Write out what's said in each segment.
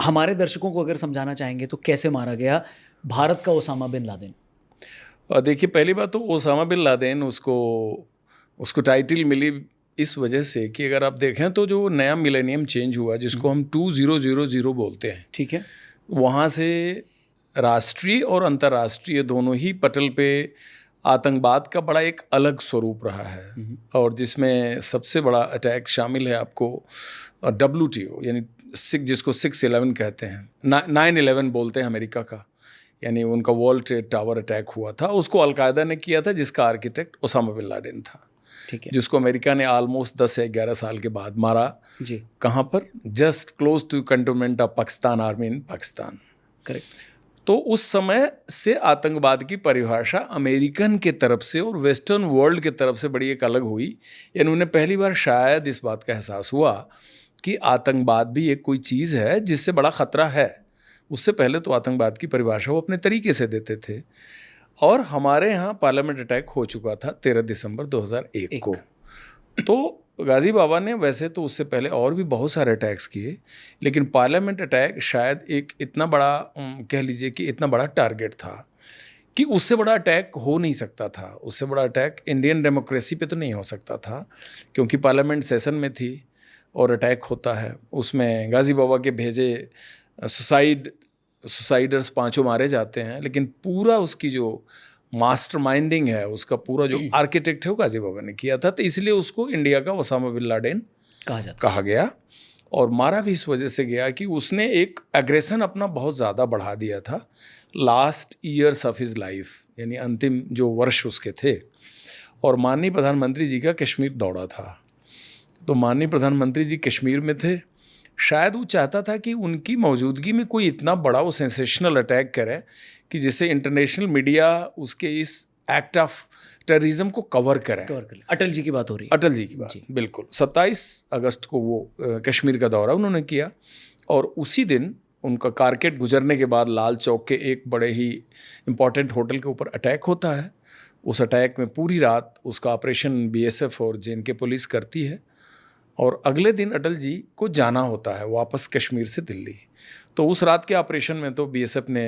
हमारे दर्शकों को अगर समझाना चाहेंगे तो कैसे मारा गया भारत का ओसामा बिन लादेन? देखिए, पहली बात तो ओसामा बिन लादेन उसको टाइटल मिली इस वजह से कि अगर आप देखें तो जो नया मिलेनियम चेंज हुआ जिसको हम 2000 बोलते हैं, ठीक है, वहाँ से राष्ट्रीय और अंतर्राष्ट्रीय दोनों ही पटल पे आतंकवाद का बड़ा एक अलग स्वरूप रहा है, और जिसमें सबसे बड़ा अटैक शामिल है आपको WTO यानी जिसको 6/11 कहते हैं, 9/11 बोलते हैं अमेरिका का, यानी उनका वर्ल्ड ट्रेड टावर अटैक हुआ था, उसको अलकायदा ने किया था, जिसका आर्किटेक्ट ओसामा बिन लादेन था, ठीक है, जिसको अमेरिका ने ऑलमोस्ट 10 या 11 साल के बाद मारा। जी, कहाँ पर? Just close to cantonment of Pakistan army in Pakistan. Correct. तो उस समय से आतंकवाद की परिभाषा अमेरिकन के तरफ से और वेस्टर्न वर्ल्ड के तरफ से बड़ी एक अलग हुई, यानी उन्हें पहली बार शायद इस बात का एहसास हुआ कि आतंकवाद भी एक कोई चीज़ है जिससे बड़ा ख़तरा है। उससे पहले तो आतंकवाद की परिभाषा वो अपने तरीके से देते थे, और हमारे यहाँ पार्लियामेंट अटैक हो चुका था 13 दिसंबर 2001 को। तो गाजी बाबा ने वैसे तो उससे पहले और भी बहुत सारे अटैक्स किए, लेकिन पार्लियामेंट अटैक शायद एक इतना बड़ा कह लीजिए कि इतना बड़ा टारगेट था कि उससे बड़ा अटैक हो नहीं सकता था। उससे बड़ा अटैक इंडियन डेमोक्रेसी पे तो नहीं हो सकता था, क्योंकि पार्लियामेंट सेशन में थी और अटैक होता है। उसमें गाजी बाबा के भेजे सुसाइडर्स 5 मारे जाते हैं, लेकिन पूरा उसकी जो मास्टरमाइंडिंग है, उसका पूरा जो आर्किटेक्ट है वो गाजी बाबा ने किया था। तो इसलिए उसको इंडिया का ओसामा बिन लादेन कहा गया, और मारा भी इस वजह से गया कि उसने एक एग्रेशन अपना बहुत ज़्यादा बढ़ा दिया था last years of his life, यानी अंतिम जो वर्ष उसके थे। और माननीय प्रधानमंत्री जी का कश्मीर दौरा था, तो माननीय प्रधानमंत्री जी कश्मीर में थे। शायद वो चाहता था कि उनकी मौजूदगी में कोई इतना बड़ा वो सेंसेशनल अटैक करे कि जिससे इंटरनेशनल मीडिया उसके इस एक्ट ऑफ टेररिज्म को कवर करे। अटल जी की बात हो रही है? अटल जी की बात, बिल्कुल। 27 अगस्त को वो कश्मीर का दौरा उन्होंने किया, और उसी दिन उनका कारकेट गुजरने के बाद लाल चौक के एक बड़े ही इम्पॉर्टेंट होटल के ऊपर अटैक होता है। उस अटैक में पूरी रात उसका ऑपरेशन BSF और JNK पुलिस करती है, और अगले दिन अटल जी को जाना होता है वापस कश्मीर से दिल्ली। तो उस रात के ऑपरेशन में तो BSF ने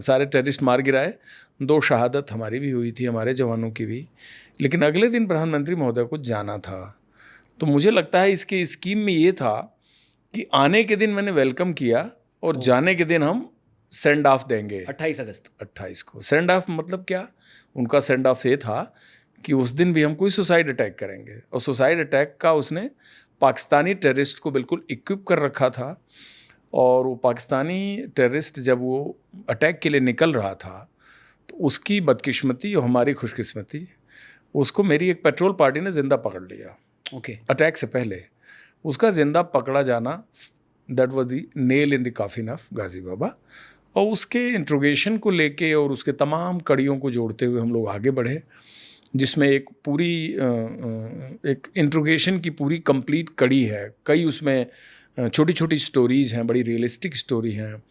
सारे टेररिस्ट मार गिराए, 2 शहादत हमारी भी हुई थी, हमारे जवानों की भी। लेकिन अगले दिन प्रधानमंत्री महोदय को जाना था। तो मुझे लगता है इसके स्कीम में ये था कि आने के दिन मैंने वेलकम किया और जाने के दिन हम सेंड ऑफ देंगे। 28 अगस्त 28 को सेंड ऑफ मतलब क्या? उनका सेंड ऑफ ये था कि उस दिन भी हम कोई सुसाइड अटैक करेंगे, और सुसाइड अटैक का उसने पाकिस्तानी टेररिस्ट को बिल्कुल इक्विप कर रखा था। और वो पाकिस्तानी टेररिस्ट जब वो अटैक के लिए निकल रहा था, तो उसकी बदकिस्मती और हमारी खुशकिस्मती, उसको मेरी एक पेट्रोल पार्टी ने ज़िंदा पकड़ लिया। ओके। अटैक से पहले उसका ज़िंदा पकड़ा जाना, that was the nail in the coffin of Ghazi Baba. और उसके इंट्रोगेशन को लेके और उसके तमाम कड़ियों को जोड़ते हुए हम लोग आगे बढ़े, जिसमें एक पूरी एक इंट्रोगेशन की पूरी कंप्लीट कड़ी है। कई उसमें छोटी छोटी स्टोरीज़ हैं, बड़ी रियलिस्टिक स्टोरी हैं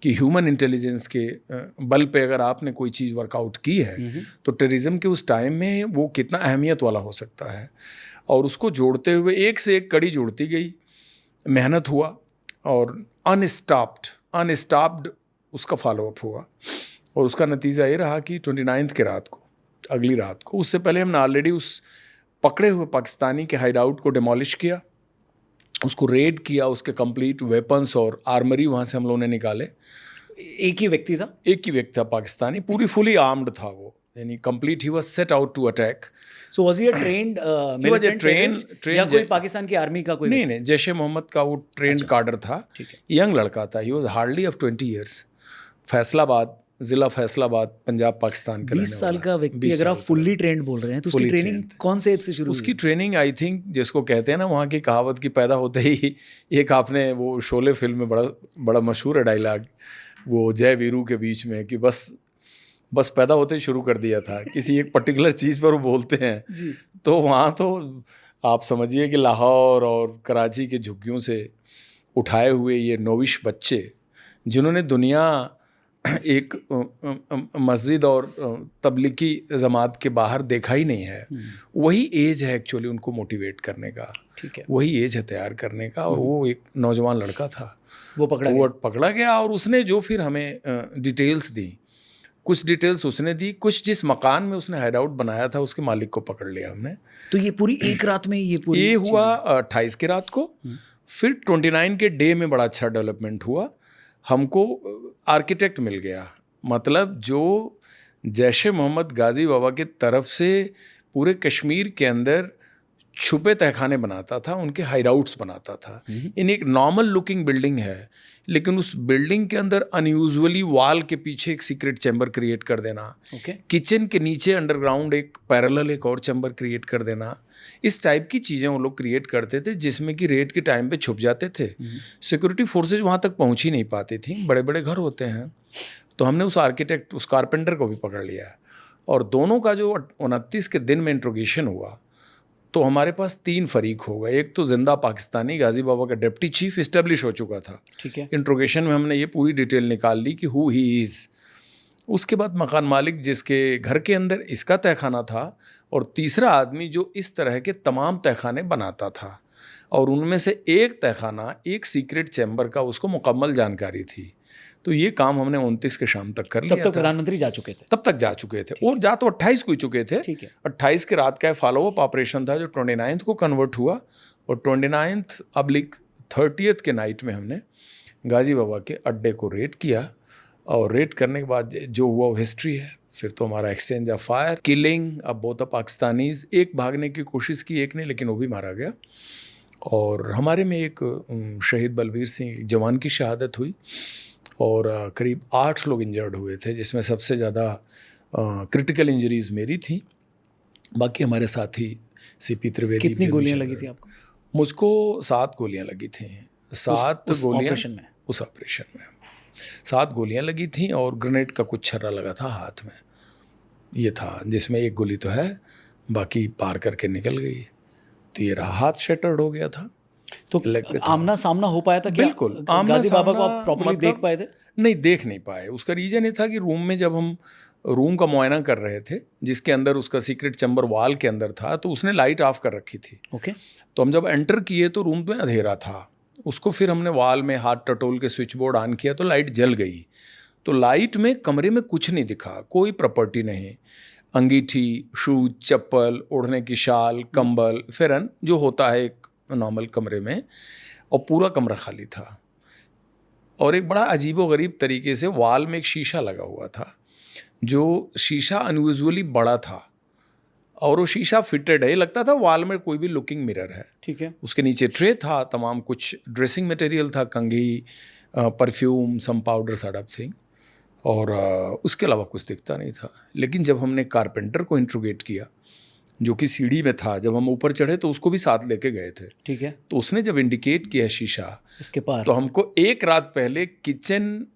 कि ह्यूमन इंटेलिजेंस के बल पे अगर आपने कोई चीज़ वर्कआउट की है तो टेररिज्म के उस टाइम में वो कितना अहमियत वाला हो सकता है। और उसको जोड़ते हुए एक से एक कड़ी जोड़ती गई, मेहनत हुआ, और अनस्टॉप्ड उसका फॉलोअप हुआ। और उसका नतीजा ये रहा कि 29 के रात को, अगली रात को, उससे पहले हमने ऑलरेडी उस पकड़े हुए पाकिस्तानी के हाइड आउट को डिमोलिश किया, उसको रेड किया, उसके कंप्लीट वेपन्स और आर्मरी वहाँ से हम लोगों ने निकाले। एक ही व्यक्ति था? एक ही व्यक्ति था पाकिस्तानी, पूरी फुली आर्म्ड था वो, यानी complete he was set out to attack. So was he a trend या कोई पाकिस्तान की आर्मी का कोई? नहीं, जैश ए मोहम्मद का वो ट्रेंड कार्डर था, यंग लड़का था, he was hardly of 20 years. Faisalabad, ज़िला फैसलाबाद, पंजाब, पाकिस्तान का 20 साल का व्यक्ति अगर आप फुल्ली ट्रेंड बोल रहे हैं तो उसकी ट्रेनिंग कौन से एज से शुरू हुई? उसकी ट्रेनिंग आई थिंक, जिसको कहते हैं ना वहाँ की कहावत की पैदा होते ही, एक आपने वो शोले फिल्म में बड़ा मशहूर है डायलॉग, वो जय वीरू के बीच में, कि बस पैदा होते ही शुरू कर दिया था। किसी एक पर्टिकुलर चीज़ पर वो बोलते हैं जी। तो वहाँ तो आप समझिए कि लाहौर और कराची के झुग्गियों से उठाए हुए ये नौविश बच्चे, जिन्होंने दुनिया एक मस्जिद और तबलीगी जमात के बाहर देखा ही नहीं है, वही एज है एक्चुअली उनको मोटिवेट करने का, ठीक है, वही एज है तैयार करने का। और वो एक नौजवान लड़का था, वो पकड़ा गया और उसने जो फिर हमें डिटेल्स दी, कुछ डिटेल्स उसने दी, कुछ जिस मकान में उसने हाइड आउट बनाया था उसके मालिक को पकड़ लिया हमने। तो ये पूरी एक रात में ये हुआ 28 की रात को। फिर 29 के डे में बड़ा अच्छा डेवलपमेंट हुआ, हमको आर्किटेक्ट मिल गया, मतलब जो जैश ए मोहम्मद गाजी बाबा की तरफ से पूरे कश्मीर के अंदर छुपे तहखाने बनाता था, उनके हाइड आउट्स बनाता था। इन एक नॉर्मल लुकिंग बिल्डिंग है, लेकिन उस बिल्डिंग के अंदर अनयूजुअली वॉल के पीछे एक सीक्रेट चैम्बर क्रिएट कर देना, किचन के नीचे अंडरग्राउंड एक पैरेलल एक और चैम्बर क्रिएट कर देना, इस टाइप की चीज़ें वो लोग क्रिएट करते थे जिसमें कि रेड के टाइम पे छुप जाते थे। सिक्योरिटी फोर्सेज वहाँ तक पहुँच ही नहीं पाती थी, बड़े बड़े घर होते हैं। तो हमने उस आर्किटेक्ट, उस कारपेंटर को भी पकड़ लिया और दोनों का जो 29 के दिन में इंट्रोगेशन हुआ तो हमारे पास 3 फरीक हो गए। एक तो जिंदा पाकिस्तानी गाजी बाबा का डिप्टी चीफ इस्टेब्लिश हो चुका था, ठीक है। इंट्रोगेशन में हमने ये पूरी डिटेल निकाल ली कि हु ही इज़। उसके बाद मकान मालिक जिसके घर के अंदर इसका तहखाना था, और तीसरा आदमी जो इस तरह के तमाम तहखाने बनाता था, और उनमें से एक तहखाना एक सीक्रेट चैम्बर का उसको मुकम्मल जानकारी थी। तो ये काम हमने 29 के शाम तक कर लिया। तब तक प्रधानमंत्री जा चुके थे? तब तक जा चुके थे, और जा तो 28 को ही चुके थे। 28 के रात का फॉलो अप ऑपरेशन था जो 29 को कन्वर्ट हुआ, और 29/30 के नाइट में हमने गाजी बाबा के अड्डे को रेड किया, और रेड करने के बाद जो हुआ वो हिस्ट्री है। फिर तो हमारा एक्सचेंज ऑफ फायर, किलिंग अब बोथ पाकिस्तानीज, एक भागने की कोशिश की एक ने, लेकिन वो भी मारा गया। और हमारे में एक शहीद बलबीर सिंह जवान की शहादत हुई, और करीब 8 लोग इंजर्ड हुए थे, जिसमें सबसे ज़्यादा क्रिटिकल इंजरीज मेरी थी। बाकी हमारे साथी सीपी त्रिवेदी। कितनी गोलियां लगी थी आपको? मुझको 7 गोलियां लगी थी। 7 गोलियां उस ऑपरेशन में 7 गोलियां लगी थी, और ग्रेनेड का कुछ छर्रा लगा था हाथ में। ये था जिसमें एक गोली तो है, बाकी पार करके निकल गई। तो ये रहा, हाथ शटर्ड हो गया था। तो आमना सामना हो पाया था क्या? बिल्कुल, गाजी बाबा को आप प्रॉपर्ली देख पाए थे? नहीं, देख नहीं पाए। उसका रीज़न ये था कि रूम में जब हम रूम का मुआयना कर रहे थे, जिसके अंदर उसका सीक्रेट चैम्बर वॉल के अंदर था, तो उसने लाइट ऑफ कर रखी थी। ओके। तो हम जब एंटर किए तो रूम में अंधेरा था। उसको फिर हमने वॉल में हाथ टटोल के स्विच बोर्ड ऑन किया तो लाइट जल गई। तो लाइट में कमरे में कुछ नहीं दिखा, कोई प्रॉपर्टी नहीं, अंगीठी, शूज, चप्पल, ओढ़ने की शाल, कंबल, फिरन जो होता है एक नॉर्मल कमरे में, और पूरा कमरा खाली था। और एक बड़ा अजीबोगरीब तरीके से वॉल में एक शीशा लगा हुआ था, जो शीशा अनयूजुअली बड़ा था, और वो शीशा फिटेड है, लगता था वॉल में कोई भी लुकिंग मिरर है। ठीक है। उसके नीचे ट्रे था, तमाम कुछ ड्रेसिंग मटेरियल था, कंघी, परफ्यूम, सम पाउडर, सट ऑफ थिंग, और उसके अलावा कुछ दिखता नहीं था। लेकिन जब हमने कारपेंटर को इंट्रोगेट किया, जो कि सीढ़ी में था, जब हम ऊपर चढ़े तो उसको भी साथ लेके गए थे। ठीक है। तो उसने जब इंडिकेट किया शीशा उसके पार, तो हमको एक रात पहले किचन,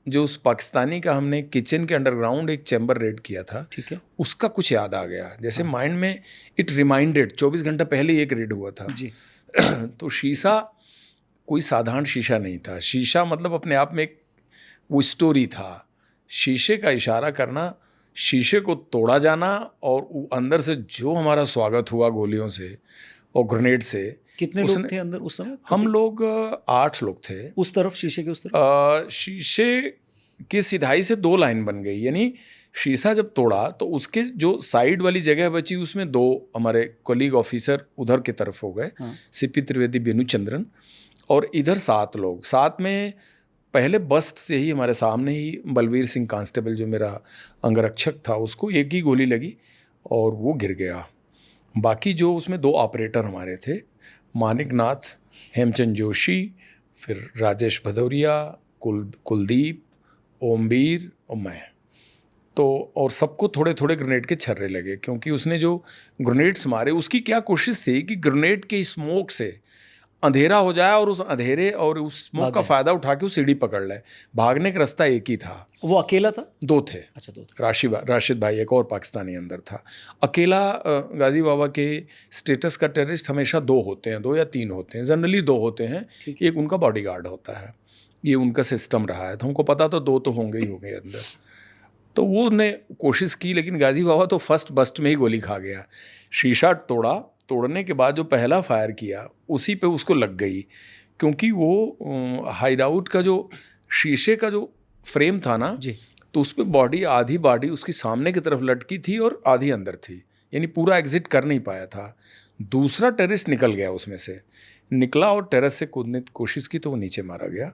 जो उस पाकिस्तानी का हमने किचन के अंडरग्राउंड एक चैम्बर रेड किया था, ठीक है, उसका कुछ याद आ गया। जैसे माइंड में इट रिमाइंडेड, 24 घंटा पहले एक रेड हुआ था जी। तो शीशा कोई साधारण शीशा नहीं था। शीशा मतलब अपने आप में एक वो स्टोरी था। शीशे का इशारा करना, शीशे को तोड़ा जाना, और अंदर से जो हमारा स्वागत हुआ गोलियों से और ग्रेनेड से। कितने लोग थे अंदर उस समय? हम लोग 8 लोग थे। उस तरफ, शीशे के उस तरफ? शीशे की सिधाई से 2 लाइन बन गई, यानी शीशा जब तोड़ा तो उसके जो साइड वाली जगह बची उसमें 2 हमारे कोलीग ऑफिसर उधर की तरफ हो गए, सीपी त्रिवेदी, बेनू चंद्रन, और इधर 7 लोग। 7 में पहले बस्ट से ही हमारे सामने ही बलबीर सिंह कांस्टेबल, जो मेरा अंगरक्षक था, उसको एक ही गोली लगी और वो गिर गया। बाकी जो उसमें 2 ऑपरेटर हमारे थे, मानिक नाथ, हेमचंद जोशी, फिर राजेश भदौरिया, कुलदीप, ओमवीर और मैं, तो और सबको थोड़े थोड़े ग्रेनेड के छर्रे लगे, क्योंकि उसने जो ग्रेनेड्स मारे उसकी क्या कोशिश थी कि ग्रेनेड के स्मोक से अंधेरा हो जाए और उस अंधेरे और उस स्मोक का फ़ायदा उठा के वो सीढ़ी पकड़ ले। भागने का रास्ता एक ही था। वो अकेला था? 2 थे। अच्छा, 2 थे। राशिद भाई एक और पाकिस्तानी अंदर था। अकेला गाजी बाबा के स्टेटस का टेररिस्ट हमेशा 2 होते हैं, 2 या 3 होते हैं, जनरली 2 होते हैं, एक उनका बॉडीगार्ड होता है। ये उनका सिस्टम रहा है, तो हमको पता तो 2 तो होंगे ही होंगे अंदर। तो वो ने कोशिश की, लेकिन गाजी बाबा तो फर्स्ट बस्ट में ही गोली खा गया। शीशा तोड़ने के बाद जो पहला फायर किया उसी पे उसको लग गई, क्योंकि वो हाइड आउट का जो शीशे का जो फ्रेम था ना जी, तो उस पर आधी बॉडी उसकी सामने की तरफ लटकी थी और आधी अंदर थी, यानी पूरा एग्जिट कर नहीं पाया था। दूसरा टेररिस्ट निकल गया उसमें से, निकला और टेरेस से कूदने की कोशिश की तो वो नीचे मारा गया।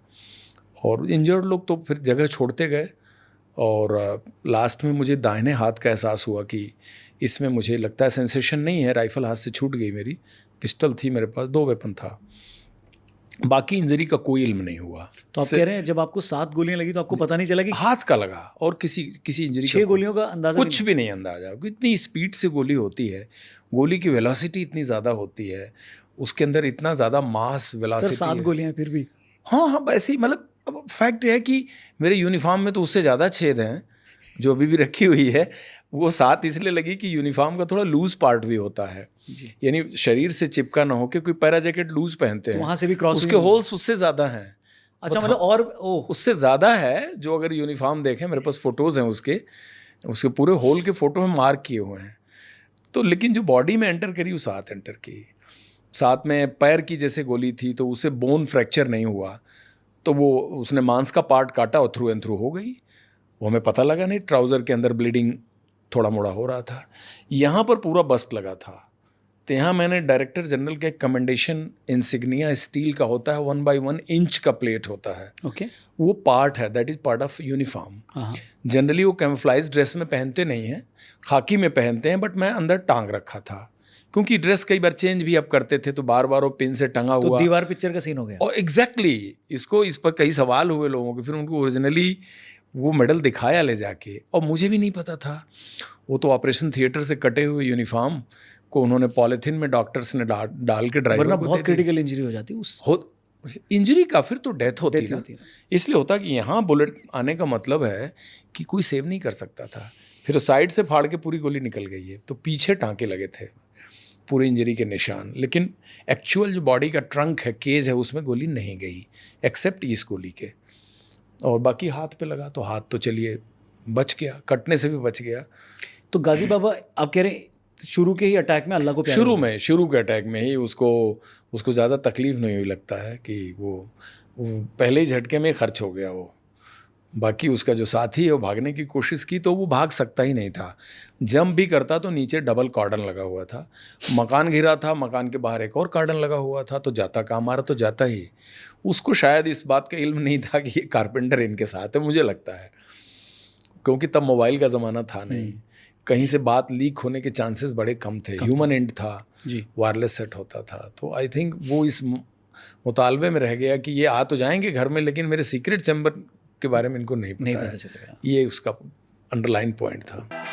और इंजर्ड लोग तो फिर जगह छोड़ते गए और लास्ट में मुझे दाहिने हाथ का एहसास हुआ कि इसमें मुझे लगता है सेंसेशन नहीं है, राइफल हाथ से छूट गई मेरी, पिस्टल थी मेरे पास, 2 वेपन था, बाकी इंजरी का कोई इल्म नहीं हुआ। तो आप कह रहे हैं जब आपको 7 गोलियां लगी तो आपको पता नहीं चला कि हाथ का लगा और किसी इंजरी 6 गोलियों का अंदाजा कुछ भी नहीं अंदाजा, इतनी स्पीड से गोली होती है, गोली की वेलोसिटी इतनी ज़्यादा होती है, उसके अंदर इतना ज़्यादा मास वेलोसिटी। 7 गोलियां फिर भी? हाँ, वैसे ही मतलब अब फैक्ट है कि मेरे यूनिफॉर्म में तो उससे ज़्यादा छेद हैं जो अभी भी रखी हुई है। वो 7 इसलिए लगी कि यूनिफॉर्म का थोड़ा लूज पार्ट भी होता है, यानी शरीर से चिपका ना हो, कि कोई पैरा जैकेट लूज पहनते हैं वहाँ से भी क्रॉस, उसके होल्स उससे ज़्यादा हैं। अच्छा, मतलब और उससे ज़्यादा है, जो अगर यूनिफॉर्म देखें, मेरे पास फ़ोटोज़ हैं उसके पूरे होल के फ़ोटो में मार्क किए हुए हैं। तो लेकिन जो बॉडी में एंटर करी वो 7 एंटर की। 7 में पैर की जैसे गोली थी तो उससे बोन फ्रैक्चर नहीं हुआ, तो वो उसने मांस का पार्ट काटा और थ्रू एंड थ्रू हो गई, वो हमें पता लगा नहीं। ट्राउज़र के अंदर ब्लीडिंग थोड़ा मोड़ा हो रहा था, यहाँ पर पूरा बस्ट लगा था। तो यहाँ मैंने डायरेक्टर जनरल का एक कमेंडेशन इंसिग्निया स्टील का होता है, 1x1 इंच का प्लेट होता है, ओके, वो पार्ट है, that is part of uniform. Generally वो कैमोफ्लाइज ड्रेस में पहनते नहीं हैं, खाकी में पहनते हैं, बट मैं अंदर टांग रखा था क्योंकि ड्रेस कई बार चेंज भी अब करते थे तो बार बार वो पिन से टंगा हुआ। तो दीवार पिक्चर का सीन हो गया। और एग्जैक्टली इस पर कई सवाल हुए लोगों के, फिर उनको ओरिजिनली वो मेडल दिखाया ले जाके, और मुझे भी नहीं पता था। वो तो ऑपरेशन थिएटर से कटे हुए यूनिफॉर्म को उन्होंने पॉलीथिन में डॉक्टर्स ने डाल के ड्राइवर वरना बहुत क्रिटिकल इंजरी हो जाती इंजरी का फिर तो डेथ होती ना। इसलिए होता कि यहाँ बुलेट आने का मतलब है कि कोई सेव नहीं कर सकता था। फिर साइड से फाड़ के पूरी गोली निकल गई है, तो पीछे टाँके लगे थे, पूरी इंजरी के निशान, लेकिन एक्चुअल जो बॉडी का ट्रंक है, केज है, उसमें गोली नहीं गई एक्सेप्ट इस गोली के। और बाकी हाथ पे लगा तो हाथ तो चलिए बच गया, कटने से भी बच गया। तो गाजी बाबा आप कह रहे हैं शुरू के ही अटैक में अल्लाह को प्यार शुरू के अटैक में ही उसको ज़्यादा तकलीफ नहीं हुई, लगता है कि वो पहले ही झटके में खर्च हो गया वो। बाकी उसका जो साथी है वो भागने की कोशिश की तो वो भाग सकता ही नहीं था, जंप भी करता तो नीचे डबल कॉर्डन लगा हुआ था, मकान घिरा था, मकान के बाहर एक और कॉर्डन लगा हुआ था, तो जाता काम मारा तो जाता ही। उसको शायद इस बात का इल्म नहीं था कि ये कारपेंटर इनके साथ है, मुझे लगता है, क्योंकि तब मोबाइल का ज़माना था नहीं, कहीं से बात लीक होने के चांसेस बड़े कम थे, ह्यूमन एंड था, वायरलेस सेट होता था। तो आई थिंक वो इस मुतालबे में रह गया कि ये आ तो जाएंगे घर में, लेकिन मेरे सीक्रेट चैम्बर के बारे में इनको नहीं पता चलेगा। ये उसका अंडरलाइन पॉइंट था।